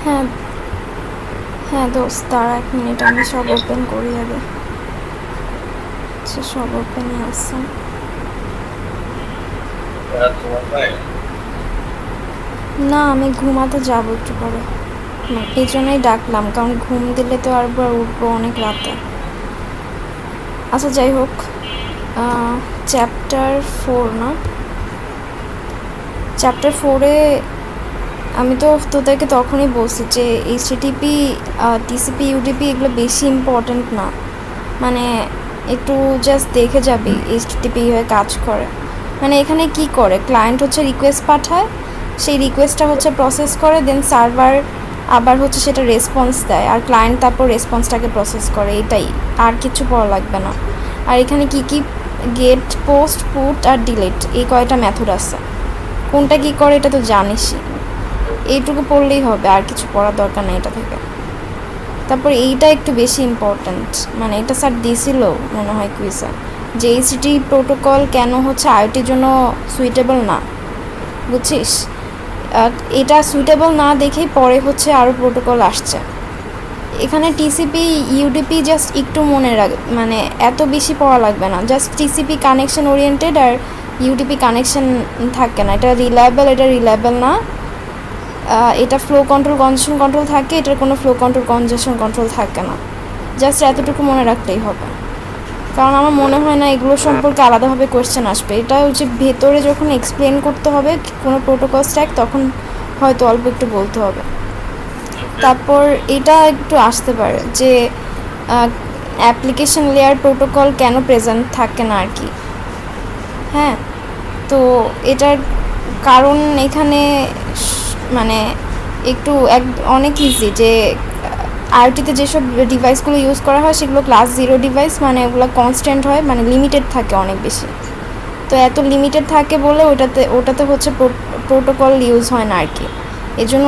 হ্যাঁ হ্যাঁ দোস্ত, তারা 1 মিনিট, আমি সব ওপেন করি আগে। সব ওপেনই আছে। না, আমি ঘুমাতে যাবো একটু পরে, এই জন্যই ডাকলাম, কারণ ঘুম দিলে তো আর উঠবো অনেক রাতে। আচ্ছা যাই হোক, চ্যাপ্টার 4 না, চ্যাপ্টার 4-এ আমি তো তোদেরকে তখনই বলছি যে এইচটিটিপি, টিসিপি, ইউডিপি এগুলো বেশি ইম্পর্ট্যান্ট না, মানে একটু জাস্ট দেখে যাবি এইচটিটিপি হয়ে কাজ করে। মানে এখানে কি করে, ক্লায়েন্ট হচ্ছে রিকোয়েস্ট পাঠায়, সেই রিকোয়েস্টটা হচ্ছে প্রসেস করে, দেন সার্ভার আবার হচ্ছে সেটা রেসপন্স দেয়, আর ক্লায়েন্ট তারপর রেসপন্সটাকে প্রসেস করে, এটাই, আর কিছু পড়া লাগবে না। আর এখানে কি কি গেট, পোস্ট, পুট আর ডিলিট, এই কয়টা মেথড আছে, কোনটা কি করে এটা তো জানিসই, এইটুকু পড়লেই হবে, আর কিছু পড়ার দরকার নেই এটা থেকে। তারপর এইটা একটু বেশি ইম্পর্ট্যান্ট, মানে এটা স্যার দিয়েছিল মনে হয় কুইজে, যে এইচটিটি প্রোটোকল কেন হচ্ছে আইওটির জন্য সুইটেবল না, বুঝছিস? এটা সুইটেবল না দেখেই পরে হচ্ছে আরও প্রোটোকল আসছে। এখানে টিসিপি, ইউডিপি জাস্ট একটু মনে রাখ, মানে এত বেশি পড়া লাগবে না, জাস্ট টিসিপি কানেকশন ওরিয়েন্টেড আর ইউডিপি কানেকশন থাকে না, এটা রিলায়েবল, এটা রিলায়েবল না, এটা ফ্লো কন্ট্রোল, কনজেশন কন্ট্রোল থাকে, এটার কোনো ফ্লো কন্ট্রোল, কনজেশন কন্ট্রোল থাকে না, জাস্ট এতটুকু মনে রাখলেই হবে। কারণ আমার মনে হয় না এগুলো সম্পর্কে আলাদাভাবে কোয়েশ্চেন আসবে, এটা হচ্ছে ভেতরে যখন এক্সপ্লেন করতে হবে কোনো প্রোটোকল স্ট্যাক, তখন হয়তো অল্প একটু বলতে হবে। তারপর এটা একটু আসতে পারে যে অ্যাপ্লিকেশন লেয়ার প্রোটোকল কেন প্রেজেন্ট থাকে না আর কি। হ্যাঁ, তো এটার কারণ এখানে মানে একটু অনেক ইজি, যে আইওটিতে যেসব ডিভাইসগুলো ইউজ করা হয় সেগুলো ক্লাস 0 ডিভাইস, মানে ওগুলো কনস্ট্যান্ট হয়, মানে লিমিটেড থাকে অনেক বেশি, তো এত লিমিটেড থাকে বলে ওটাতে হচ্ছে প্রোটোকল ইউজ হয় না আর কি, এই জন্য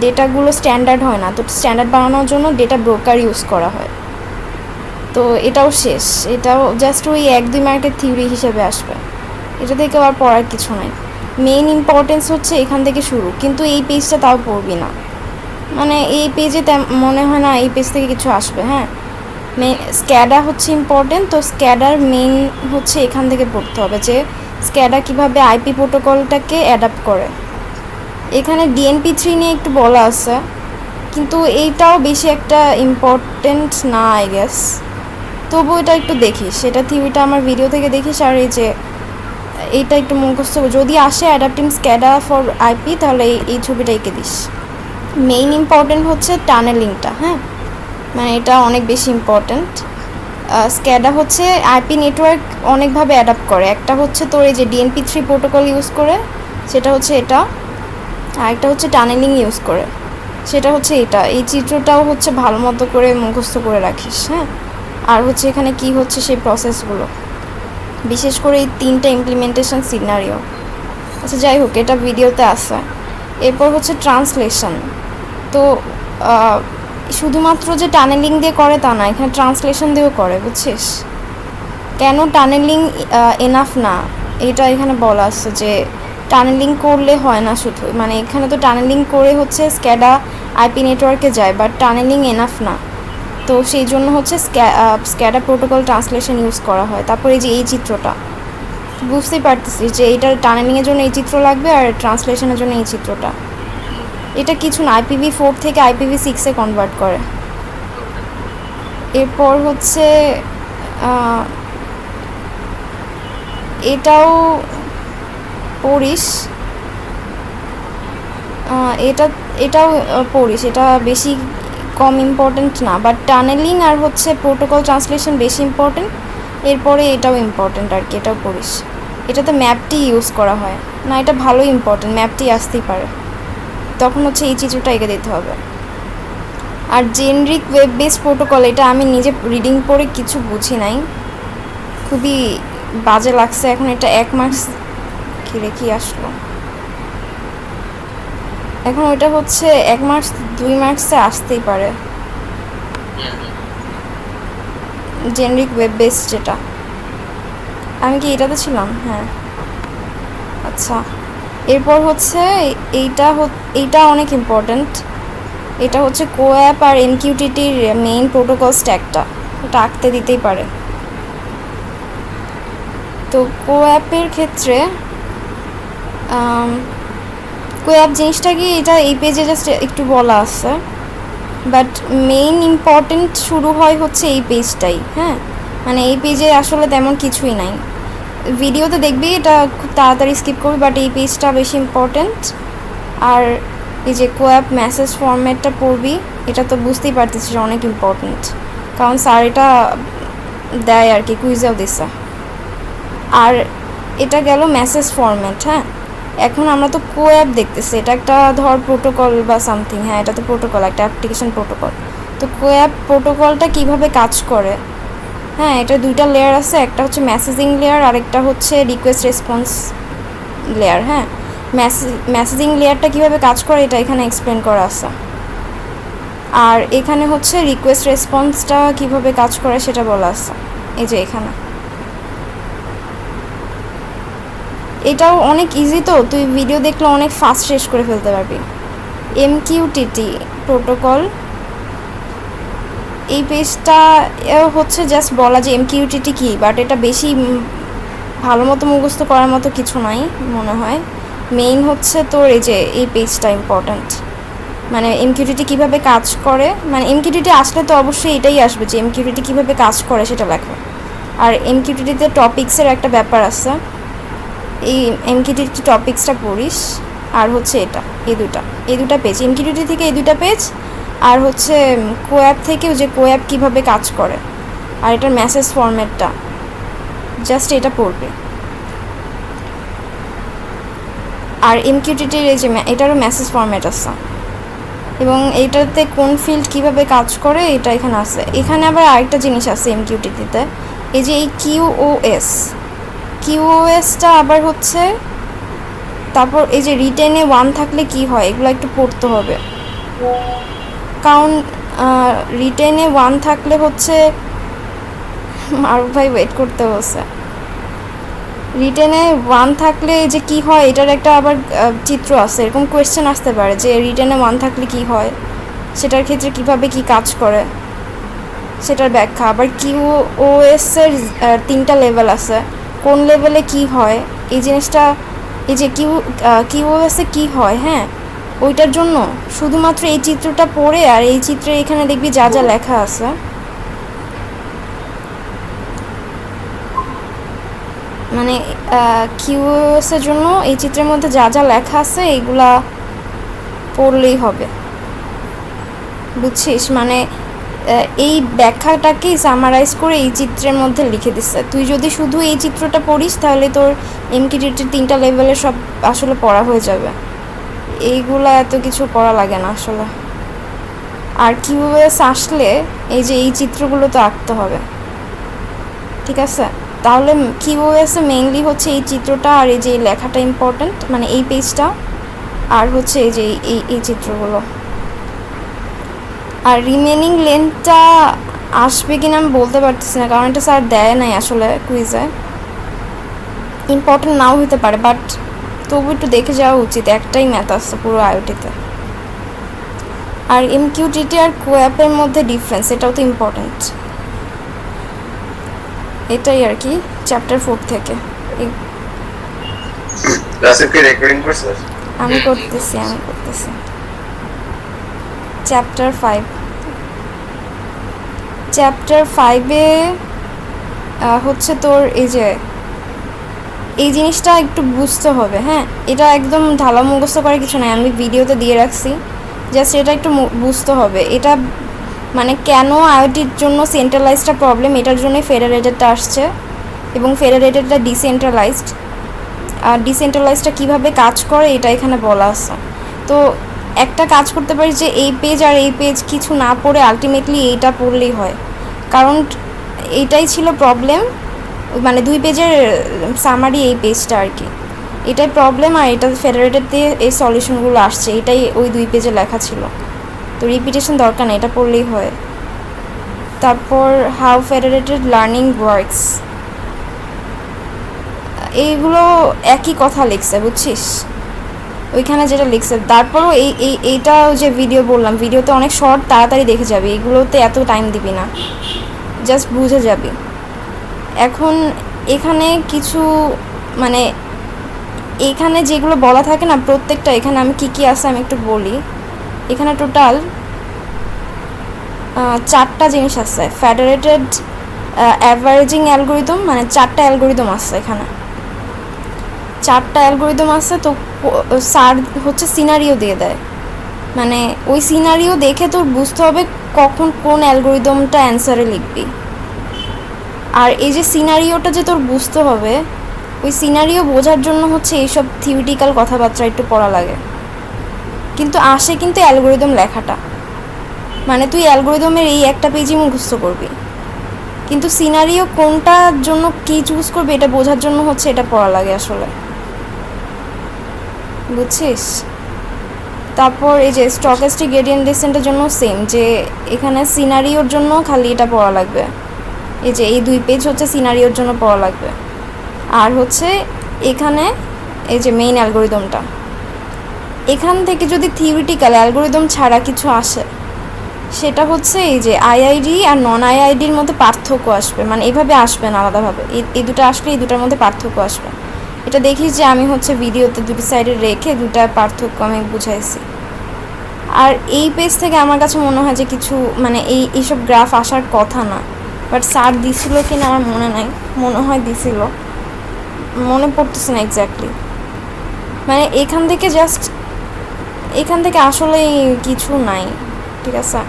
ডেটাগুলো স্ট্যান্ডার্ড হয় না, তো স্ট্যান্ডার্ড বানানোর জন্য ডেটা ব্রোকার ইউজ করা হয়। তো এটাও শেষ, এটাও জাস্ট ওই 1-2 মার্কের থিওরি হিসেবে আসবে, এটা থেকে আর পড়ার কিছু নাই। মেইন ইম্পর্টেন্স হচ্ছে এখান থেকে শুরু, কিন্তু এই পেজটা তাও পড়বি না, মানে এই পেজে মনে হয় না এই পেজ থেকে কিছু আসবে। হ্যাঁ, স্ক্যাডা হচ্ছে ইম্পর্টেন্ট, তো স্ক্যাডার মেইন হচ্ছে এখান থেকে পড়তে হবে, যে স্ক্যাডা কীভাবে আইপি প্রোটোকলটাকে অ্যাডাপ্ট করে। এখানে ডিএনপি 3 নিয়ে একটু বলা আছে, কিন্তু এইটাও বেশি একটা ইম্পর্টেন্ট না আই গেস, তবু এটা একটু দেখিস, এটা থিওরিটা আমার ভিডিও থেকে দেখিস, আর এই যে এইটা একটু মুখস্থ, যদি আসে অ্যাডাপ্টিং স্ক্যাডা ফর আইপি, তাহলে এই ছবিটা এঁকে দিস। মেইন ইম্পর্টেন্ট হচ্ছে টানেলিংটা, হ্যাঁ, মানে এটা অনেক বেশি ইম্পর্ট্যান্ট। স্ক্যাডা হচ্ছে আইপি নেটওয়ার্ক অনেকভাবে অ্যাডাপ্ট করে, একটা হচ্ছে তোর এই যে ডিএনপি 3 প্রোটোকল ইউজ করে, সেটা হচ্ছে এটা, আর একটা হচ্ছে টানেলিং ইউজ করে, সেটা হচ্ছে এটা। এই চিত্রটাও হচ্ছে ভালো মতো করে মুখস্থ করে রাখিস। হ্যাঁ, আর হচ্ছে এখানে কি হচ্ছে সেই প্রসেসগুলো, বিশেষ করে এই 3টা ইমপ্লিমেন্টেশন সিনারিও। আচ্ছা যাই হোক, এটা ভিডিওতে আসে। এরপর হচ্ছে ট্রান্সলেশন, তো শুধুমাত্র যে টানেলিং দিয়ে করে তা না, এখানে ট্রান্সলেশন দিয়েও করে, বুঝছিস? কেন টানেলিং এনাফ না, এটা এখানে বলা আছে যে টানেলিং করলে হয় না শুধু, মানে এখানে তো টানেলিং করে হচ্ছে স্ক্যাডা আইপি নেটওয়ার্কে যায়, বাট টানেলিং এনাফ না, তো সেই জন্য হচ্ছে স্ক্যাডা প্রোটোকল ট্রান্সলেশন ইউজ করা হয়। তারপরে এই যে এই চিত্রটা, বুঝতেই পারতেছিস যে এইটার টানেলিংয়ের জন্য এই চিত্র লাগবে, আর ট্রান্সলেশনের জন্য এই চিত্রটা। এটা কিছু না, IPv4 থেকে IPv6-এ কনভার্ট করে। এরপর হচ্ছে এটাও পড়িস, এটাও পড়িস, এটা বেশি কম ইম্পর্টেন্ট না, বাট টানেলিং আর হচ্ছে প্রোটোকল ট্রান্সলেশন বেশি ইম্পর্টেন্ট। এরপরে এটাও ইম্পর্টেন্ট আর কি, এটাও পড়িস। এটাতে ম্যাপটি ইউজ করা হয় না, এটা ভালোই ইম্পর্টেন্ট, ম্যাপটি আসতেই পারে, তখন হচ্ছে এই চিত্রটা এঁকে দিতে হবে। আর জেনরিক ওয়েব বেসড প্রোটোকল, এটা আমি নিজে রিডিং পড়ে কিছু বুঝি নাই, খুবই বাজে লাগছে। এখন এটা 1 মার্কস কি রেখে আসলো, এখন ওইটা হচ্ছে 1 মার্কস 2 মার্কসে আসতেই পারে, জেনরিক ওয়েব বেস যেটা। আমি কি এটাতে ছিলাম? হ্যাঁ, আচ্ছা। এরপর হচ্ছে এইটা অনেক ইম্পর্ট্যান্ট, এটা হচ্ছে কোঅ্যাপ আর এমকিউটিটির মেইন প্রোটোকল স্ট্যাকটা, এটা আঁকতে দিতেই পারে। তো কোঅ্যাপের ক্ষেত্রে কোঅ্যাপ জিনিসটা কি, এটা এই পেজে জাস্ট একটু বলা আছে, বাট মেইন ইম্পর্টেন্ট শুরু হয় হচ্ছে এই পেজটাই। হ্যাঁ, মানে এই পেজে আসলে তেমন কিছুই নাই, ভিডিওতে দেখবি এটা খুব তাড়াতাড়ি স্কিপ করবি, বাট এই পেজটা বেশি ইম্পর্টেন্ট। আর এই যে কোঅ্যাপ মেসেজ ফরম্যাটটা পড়বি, এটা তো বুঝতেই পারতেছিস অনেক ইম্পর্টেন্ট, কারণ স্যার এটা দেয় আর কি, কুইজেও দিছে। আর এটা গেল মেসেজ ফরম্যাট। হ্যাঁ, এখন আমরা তো কোঅ্যাপ দেখতেছি, এটা একটা ধর প্রোটোকল বা সামথিং। হ্যাঁ, এটা তো প্রোটোকল, একটা অ্যাপ্লিকেশন প্রোটোকল। তো কোঅ্যাপ প্রোটোকলটা কিভাবে কাজ করে? হ্যাঁ, এটা দুইটা লেয়ার আছে, একটা হচ্ছে মেসেজিং লেয়ার আর একটা হচ্ছে রিকোয়েস্ট রেসপন্স লেয়ার। হ্যাঁ, মেসেজিং লেয়ারটা কিভাবে কাজ করে এটা এখানে এক্সপ্লেন করা আছে, আর এখানে হচ্ছে রিকোয়েস্ট রেসপন্সটা কিভাবে কাজ করে সেটা বলা আছে এই যে এখানে। এটাও অনেক ইজি, তো তুই ভিডিও দেখলে অনেক ফাস্ট শেষ করে ফেলতে পারবি। এমকিউটিটি প্রোটোকল, এই পেজটা হচ্ছে জাস্ট বলা যে এমকিউটিটি কী, বাট এটা বেশি ভালো মতো মুখস্থ করার মতো কিছু নাই মনে হয়। মেইন হচ্ছে তোর এই যে এই পেজটা ইম্পর্ট্যান্ট, মানে এমকিউটিটি কীভাবে কাজ করে, মানে এমকিউটিটি আসলে তো অবশ্যই এটাই আসবে যে এমকিউটিটি কীভাবে কাজ করে সেটা লেখো। আর এমকিউটিটিতে টপিক্সের একটা ব্যাপার আছে, এই এমকিউটিটি টপিক্সটা পড়িস। আর হচ্ছে এটা এই দুটা পেজ, এমকিউটিটি থেকে এই দুটা পেজ, আর হচ্ছে কোঅ্যাপ থেকে যে কোঅ্যাপ কীভাবে কাজ করে, আর এটার মেসেজ ফরম্যাটটা, জাস্ট এটা পড়বে। আর এমকিউটিটির এই যে এটারও মেসেজ ফরম্যাট আছে, এবং এইটাতে কোন ফিল্ড কীভাবে কাজ করে এটা এখানে আছে। এখানে আবার আরেকটা জিনিস আছে এমকিউটিটিতে, এই যে এই কিউওএসটা আবার হচ্ছে, তারপর এই যে রিটেনে 1 থাকলে কি হয়, এগুলো একটু পড়তে হবে, কারণ রিটেনে 1 থাকলে হচ্ছে, মারুফ ভাই ওয়েট করতে বসে, রিটেনে 1 থাকলে যে কি হয় এটার একটা আবার চিত্র আছে, এরকম কোয়েশ্চেন আসতে পারে যে রিটেনে 1 থাকলে কি হয়, সেটার ক্ষেত্রে কিভাবে কি কাজ করে সেটার ব্যাখ্যা। আবার কিউওএসের 3টা লেভেল আছে, কোন লেভেলে কি হয় এই জিনিসটা, এই যে কিউওএসে কি হয়, হ্যাঁ ওইটার জন্য শুধুমাত্র এই চিত্রটা পড়ে, আর এই চিত্রে এখানে দেখবি যা যা লেখা আছে, মানে কিউওএসের জন্য এই চিত্রের মধ্যে যা যা লেখা আছে এইগুলা পড়লেই হবে, বুঝছিস? মানে এই ব্যাখ্যাটাকেই সামারাইজ করে এই চিত্রের মধ্যে লিখে দিচ্ছে। তুই যদি শুধু এই চিত্রটা পড়িস তাহলে তোর এমকিউটিটির 3টা লেভেলে সব আসলে পড়া হয়ে যাবে, এইগুলা এত কিছু পড়া লাগে না আসলে। আর কিউওএস আসলে এই যে এই চিত্রগুলো তো আঁকতে হবে, ঠিক আছে? তাহলে কিউওএসে মেইনলি হচ্ছে এই চিত্রটা আর এই যে লেখাটা ইম্পর্ট্যান্ট, মানে এই পেজটা, আর হচ্ছে এই যে এই চিত্রগুলো। আর রিমেনিং লেন্থটা আসবে কিনা আমি বলতে পারতেছি না, কারণ এটা স্যার দেয় নাই আসলে কুইজে, ইম্পর্টেন্ট নাও হতে পারে, বাট তবু একটু দেখে যাওয়া উচিত, একটাই ম্যাথ আসছে পুরো আইওটিতে। আর এমকিউটিটি আর কোঅ্যাপের মধ্যে ডিফারেন্স, এটাও তো ইম্পর্টেন্ট। এটাই আর কি চ্যাপ্টার 4 থেকে। আমি করতেছি চ্যাপ্টার 5-এ হচ্ছে তোর এই যে এই জিনিসটা একটু বুঝতে হবে। হ্যাঁ, এটা একদম ঢালা মুখস্থ করে কিছু নাই, আমি ভিডিওতে দিয়ে রাখছি, জাস্ট এটা একটু বুঝতে হবে। এটা মানে কেন আইওটির জন্য সেন্ট্রালাইজডটা প্রবলেম, এটার জন্যই ফেডারেটেডটা আসছে, এবং ফেডারেটেডটা ডিসেন্ট্রালাইজড। আর ডিসেন্ট্রালাইজডটা কীভাবে কাজ করে এটা এখানে বলা আছে। তো একটা কাজ করতে পারি যে এই পেজ আর এই পেজ কিছু না পড়ে আলটিমেটলি এইটা পড়লেই হয়, কারণ এইটাই ছিল প্রবলেম, মানে 2 পেজের সামারি এই পেজটা আর কি, এটাই প্রবলেম। আর এটা ফেডারেটেড দিয়ে এই সলিউশনগুলো আসছে, এটাই ওই 2 পেজে লেখা ছিল, তো রিপিটেশন দরকার নেই, এটা পড়লেই হয়। তারপর হাউ ফেডারেটেড লার্নিং ওয়ার্কস, এইগুলো একই কথা লিখছে, বুঝছিস? ওইখানে যেটা লিখছে। তারপরও এইটা যে ভিডিও বললাম, ভিডিওতে অনেক শর্ট, তাড়াতাড়ি দেখে যাবি, এগুলোতে এত টাইম দিবি না, জাস্ট বুঝে যাবি। এখন এখানে কিছু মানে এখানে যেগুলো বলা থাকে না প্রত্যেকটা, এখানে আমি কী কী আছে আমি একটু বলি। এখানে টোটাল 4টা জিনিস আছে। ফেডারেটেড অ্যাভারেজিং অ্যালগোরিদম, মানে 4টা অ্যালগোরিদম আছে এখানে, 4টা অ্যালগোরিদম আছে। তো স্যার হচ্ছে সিনারিও দিয়ে দেয়, মানে ওই সিনারিও দেখে তোর বুঝতে হবে কখন কোন অ্যালগোরিদমটা অ্যান্সারে লিখবি। আর এই যে সিনারিওটা যে তোর বুঝতে হবে, ওই সিনারিও বোঝার জন্য হচ্ছে এইসব থিওরিটিক্যাল কথাবার্তা একটু পড়া লাগে, কিন্তু আসে কিন্তু অ্যালগোরিদম লেখাটা, মানে তুই অ্যালগোরিদমের এই একটা পেজই মুখস্থ করবি, কিন্তু সিনারিও কোনটার জন্য কী চুজ করবি এটা বোঝার জন্য হচ্ছে এটা পড়া লাগে আসলে, বুঝছিস? তারপর এই যে স্টকেস্টিক গ্রেডিয়েন্ট ডিসেন্টের জন্য সেম, যে এখানে সিনারিওর জন্য খালি এটা পড়া লাগবে, এই যে এই 2 পেজ হচ্ছে সিনারিওর জন্য পড়া লাগবে। আর হচ্ছে এখানে এই যে মেইন অ্যালগোরিদমটা, এখান থেকে যদি থিওরিটিক্যাল অ্যালগোরিদম ছাড়া কিছু আসে, সেটা হচ্ছে এই যে আইআইডি আর নন আইআইডির মধ্যে পার্থক্য আসবে, মানে এইভাবে আসবে না আলাদাভাবে, এই দুটো আসলে এই দুটার মধ্যে পার্থক্য আসবে। এটা দেখিস যে আমি হচ্ছে ভিডিওতে দুটো সাইডে রেখে দুটার পার্থক্য আমি বুঝাইছি। আর এই পেজ থেকে আমার কাছে মনে হয় যে কিছু মানে এইসব গ্রাফ আসার কথা না, বাট স্যার দিছিল কি না আমার মনে নাই, মনে হয় দিছিল, মনে পড়তেছে না এক্স্যাক্টলি। মানে এখান থেকে আসলেই কিছু নাই, ঠিক আছে?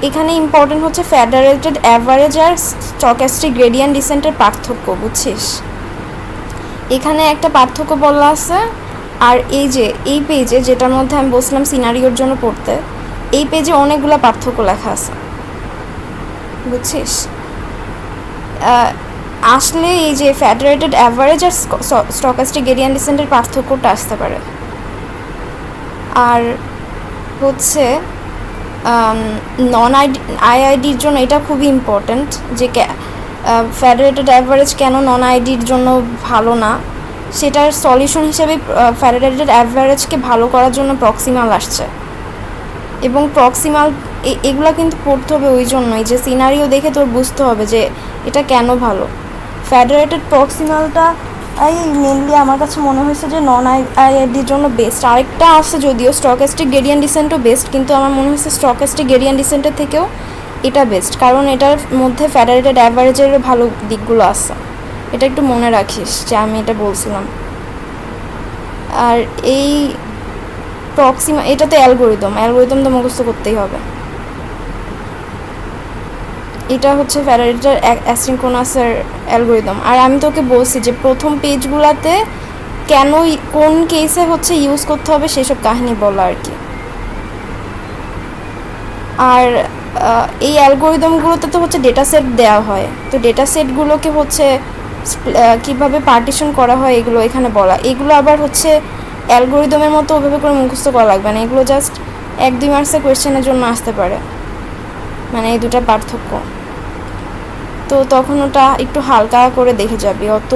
এখানে ইম্পর্টেন্ট হচ্ছে ফেডারেটেড অ্যাভারেজ আর স্টকেস্টিক গ্রেডিয়েন্ট ডিসেন্টের পার্থক্য, বুঝছিস? এখানে একটা পার্থক্য বলা আছে। আর এই যে এই পেজে যেটার মধ্যে আমি বসলাম সিনারিওর জন্য পড়তে, এই পেজে অনেকগুলো পার্থক্য লেখা আছে, বুঝছিস? আসলে এই যে ফেডারেটেড অ্যাভারেজ আর স্টকেস্টিক গ্রেডিয়েন্ট ডিসেন্টের পার্থক্যটা আসতে পারে। আর হচ্ছে নন আইআইডির জন্য এটা খুবই ইম্পর্ট্যান্ট, যে ফেডারেটেড অ্যাভারেজ কেন নন আইডির জন্য ভালো না, সেটার সলিউশন হিসেবে ফেডারেটেড অ্যাভারেজকে ভালো করার জন্য প্রক্সিমাল আসছে। এবং প্রক্সিমাল এগুলো কিন্তু পড়তে হবে ওই জন্যই যে সিনারিও দেখে তোর বুঝতে হবে যে এটা কেন ভালো। ফেডারেটেড প্রক্সিমালটা মেনলি আমার কাছে মনে হয়েছে যে নন আইআইডির জন্য বেস্ট। আরেকটা আছে যদিও স্টকেস্টিক গ্রেডিয়েন্ট ডিসেন্টও বেস্ট, কিন্তু আমার মনে হয়েছে স্টকেস্টিক গ্রেডিয়েন্ট ডিসেন্টের থেকেও এটা বেস্ট, কারণ এটার মধ্যে ফেডারেটেড অ্যাভারেজের ভালো দিকগুলো আছে। এটা একটু মনে রাখিস যে আমি এটা বলছিলাম। আর এই এটা তো অ্যালগোরিদম তো মুখস্থ করতেই হবে। এটা হচ্ছে ফ্যারাডের অ্যাসিনক্রোনাসের অ্যালগোরিদম। আর আমি তোকে বলছি যে প্রথম পেজগুলোতে কেন কোন কেসে হচ্ছে ইউজ করতে হবে সেসব কাহিনী বলা আর কি। আর এই অ্যালগোরিদমগুলোতে তো হচ্ছে ডেটা সেট দেওয়া হয়, তো ডেটা সেটগুলোকে হচ্ছে কীভাবে পার্টিশন করা হয় এগুলো এখানে বলা। এগুলো আবার হচ্ছে অ্যালগোরিদমের মতো ওইভাবে করে মুখস্থ করা লাগবে না, এগুলো জাস্ট 1-2 মার্কসের কোয়েশ্চেনের জন্য আসতে পারে, মানে এই দুটা পার্থক্য। তো তখন ওটা একটু হালকা করে দেখে যাবি, অত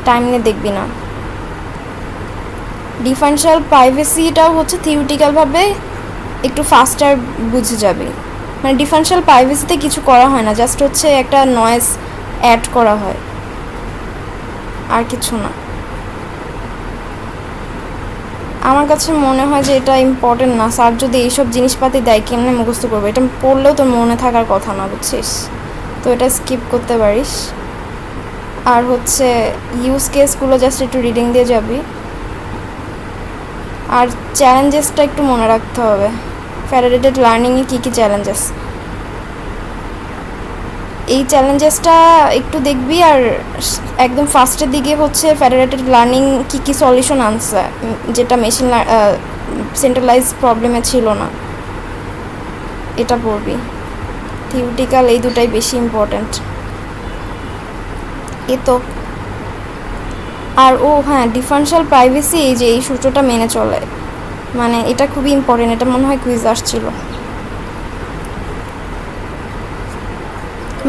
টাইম নিয়ে দেখবি না। ডিফারেনশিয়াল প্রাইভেসিটাও হচ্ছে থিওরিটিক্যালভাবে একটু ফাস্টার বুঝে যাবে। মানে ডিফারেনশিয়াল প্রাইভেসিতে কিছু করা হয় না, জাস্ট হচ্ছে একটা নয়েজ অ্যাড করা হয়, আর কিছু না। আমার কাছে মনে হয় যে এটা ইম্পর্টেন্ট না। স্যার যদি এইসব জিনিসপাতি দেয় কেমনে মুখস্থ করবে, এটা পড়লেও তোর মনে থাকার কথা না, বুঝছিস? তো এটা স্কিপ করতে পারিস। আর হচ্ছে ইউজ কেসগুলো জাস্ট একটু রিডিং দিয়ে যাবি। আর চ্যালেঞ্জেসটা একটু মনে রাখতে হবে, ফ্যারাডেটেড লার্নিংয়ে কী কী চ্যালেঞ্জেস, এই চ্যালেঞ্জেসটা একটু দেখবি। আর একদম ফার্স্টের দিকে হচ্ছে ফ্যারাডেটেড লার্নিং কী কী সলিউশন আনছে, যেটা মেশিন সেন্ট্রালাইজ প্রবলেমে ছিল না, এটা পড়বি। থিওরিটিক্যাল এই দুটাই বেশি ইম্পর্ট্যান্ট এ তো। আর হ্যাঁ, ডিফারেনশিয়াল প্রাইভেসি এই যে এই সূত্রটা মেনে চলে, মানে এটা খুবই ইম্পর্টেন্ট, এটা মনে হয় কুইজ আসছিল।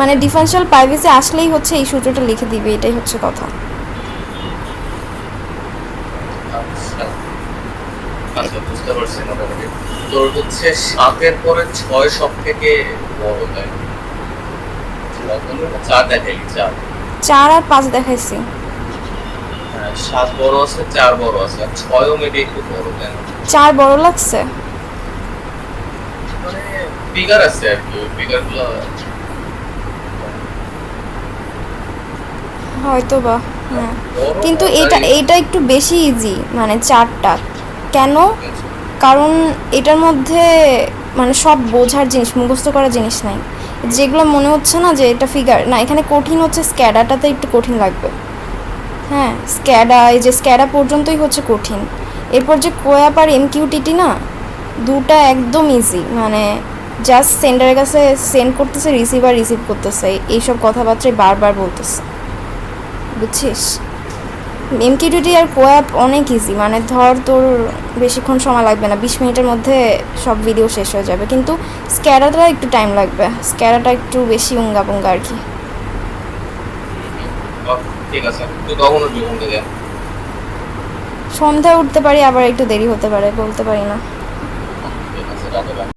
মানে ডিফারেনশিয়াল প্রাইভেসি আসলেই হচ্ছে এই সূত্রটা লিখে দিবে, এটাই হচ্ছে কথা। আচ্ছা, বুঝতে পারছি মোটামুটি। তোর হচ্ছে ৭ এর পরে ৬ সব থেকে বড়, তাই না? ৪ দেখাইলি, ৪। 4 আর 5 দেখাইছি। হ্যাঁ, ৭ বড় আছে, ৪ বড় আছে, আর ৬ও মেবি একটু বড়, তাই না? 4 বড় লাগছে। মানে ফিগার আছে আর কি, ওই ফিগারগুলো হয়তো বা, হ্যাঁ। বড় কিন্তু আর এটা একটু বেশি ইজি, মানে 4টা। কেন? কারণ এটার মধ্যে মানে সব বোঝার জিনিস, মুখস্থ করার জিনিস নাই। যেগুলো মনে হচ্ছে না যে এটা ফিগার, না এখানে কঠিন হচ্ছে স্ক্যাডাটাতে একটু কঠিন লাগবে। হ্যাঁ, স্ক্যাডা, এই যে স্ক্যাডা পর্যন্তই হচ্ছে কঠিন। এরপর যে কোয়াপ আর এমকিউটিটি না, দুটা একদম ইজি, মানে জাস্ট সেন্ডারের কাছে সেন্ড করতেছে, রিসিভার রিসিভ করতেছে, এইসব কথাবার্তায় বারবার বলতেছে, বুঝছিস? এমকিউটিটি আর কোয়াপ অনেক ইজি, মানে ধর তোর বেশিক্ষণ সময় লাগবে না, 20 মিনিটের মধ্যে সব ভিডিও শেষ হয়ে যাবে। কিন্তু স্ক্যাডাটা একটু টাইম লাগবে, স্ক্যাডাটা একটু বেশি উঙ্গা পুঙ্গা আর কি। ঠিক আছে, তুই কখন উঠবি ঘুম থেকে? সন্ধ্যায় উঠতে পারি, আবার একটু দেরি হতে পারে, বলতে পারি না। ঠিক আছে, রাতে